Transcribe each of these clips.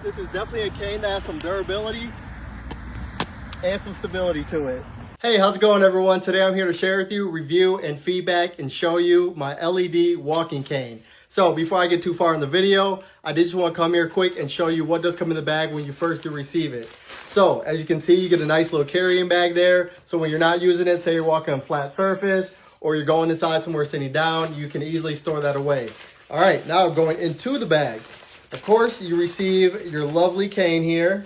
This is definitely a cane that has some durability and some stability to it. Hey, how's it going everyone? Today I'm here to share with you, review and feedback and show you my LED walking cane. So before I get too far in the video, I did just want to come here quick and show you what does come in the bag when you first do receive it. So as you can see, you get a nice little carrying bag there. So when you're not using it, say you're walking on a flat surface or you're going inside somewhere sitting down, you can easily store that away. All right, now going into the bag. Of course, you receive your lovely cane here.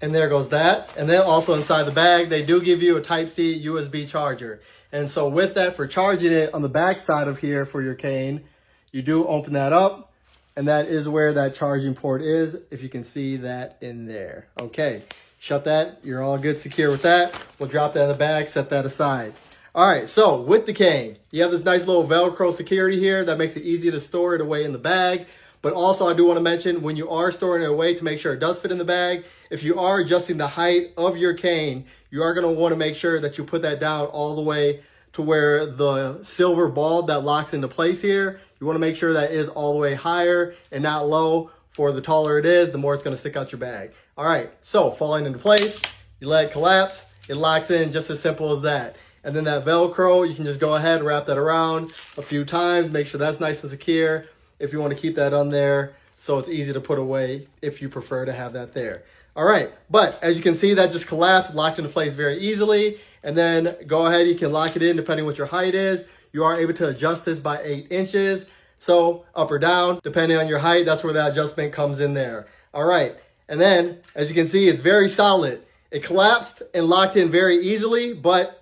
And there goes that. And then also inside the bag, they do give you a Type-C USB charger. And so with that, for charging it on the back side of here for your cane, you do open that up. And that is where that charging port is, if you can see that in there. Okay, shut that. You're all good, secure with that. We'll drop that in the bag, set that aside. All right, so with the cane, you have this nice little Velcro security here that makes it easy to store it away in the bag. But also I do want to mention, when you are storing it away, to make sure it does fit in the bag, if you are adjusting the height of your cane, you are going to want to make sure that you put that down all the way to where the silver bulb that locks into place here, you want to make sure that is all the way higher and not low. For the taller it is, the more it's going to stick out your bag. All right, so falling into place, you let it collapse, it locks in, just as simple as that. And then that Velcro, you can just go ahead and wrap that around a few times, make sure that's nice and secure. If you want to keep that on there, so it's easy to put away if you prefer to have that there. All right, but as you can see, that just collapsed, locked into place very easily. And then go ahead, you can lock it in depending what your height is. You are able to adjust this by 8 inches. So up or down, depending on your height, that's where that adjustment comes in there. All right, and then as you can see, it's very solid. It collapsed and locked in very easily, but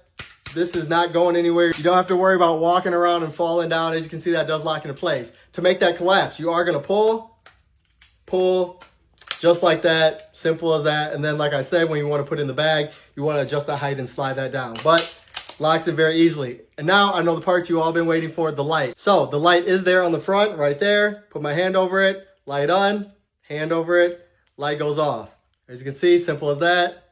this is not going anywhere. You don't have to worry about walking around and falling down. As you can see, that does lock into place. To make that collapse, you are going to pull, just like that. Simple as that. And then, like I said, when you want to put it in the bag, you want to adjust the height and slide that down. But locks it very easily. And now I know the part you all been waiting for, the light. So the light is there on the front, right there. Put my hand over it, light on, hand over it, light goes off. As you can see, simple as that.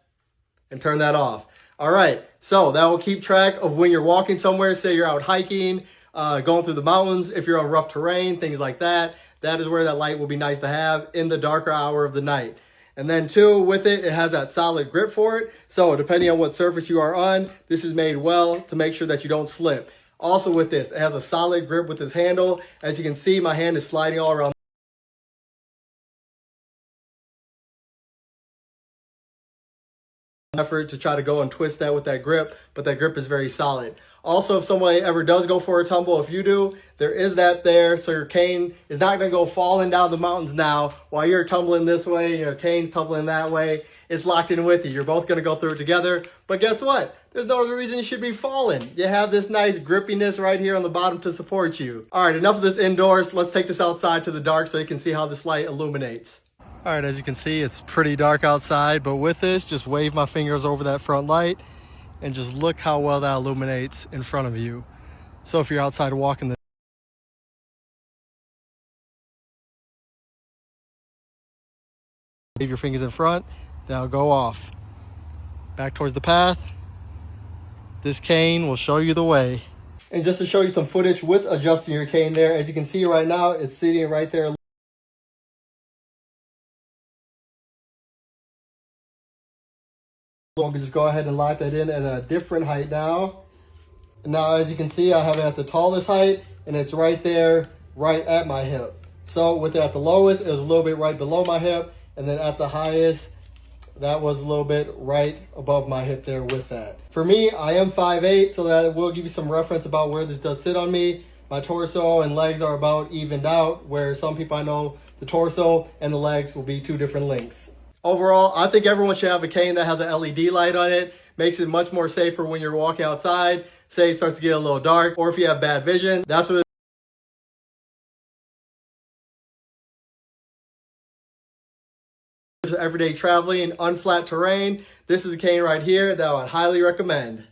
And turn that off. All right, so that will keep track of when you're walking somewhere. Say you're out hiking, going through the mountains, if you're on rough terrain, things like that. That is where that light will be nice to have in the darker hour of the night. And then too, with it, it has that solid grip for it. So depending on what surface you are on, this is made well to make sure that you don't slip. Also with this, it has a solid grip with this handle. As you can see, my hand is sliding all around. Effort to try to go and twist that with that grip, but that grip is very solid. Also, if somebody ever does go for a tumble, if you do, there is that there, so your cane is not going to go falling down the mountains now while you're tumbling this way, your cane's tumbling that way. It's locked in with you. You're both going to go through it together. But guess what? There's no other reason you should be falling. You have this nice grippiness right here on the bottom to support you. All right, enough of this indoors. Let's take this outside to the dark so you can see how this light illuminates. All right, as you can see, it's pretty dark outside, but with this, just wave my fingers over that front light and just look how well that illuminates in front of you. So if you're outside walking, wave your fingers in front, that'll go off. Back towards the path. This cane will show you the way. And just to show you some footage with adjusting your cane there, as you can see right now, it's sitting right there. We can just go ahead and lock that in at a different height now. And now as you can see, I have it at the tallest height and it's right there, right at my hip. So with it at the lowest, it was a little bit right below my hip. And then at the highest, that was a little bit right above my hip there with that. For me, I am 5'8", so that will give you some reference about where this does sit on me. My torso and legs are about evened out, where some people I know, the torso and the legs will be 2 different lengths. Overall, I think everyone should have a cane that has an LED light on it. Makes it much more safer when you're walking outside. Say it starts to get a little dark, or if you have bad vision, that's what everyday traveling, unflat terrain. This is a cane right here that I would highly recommend.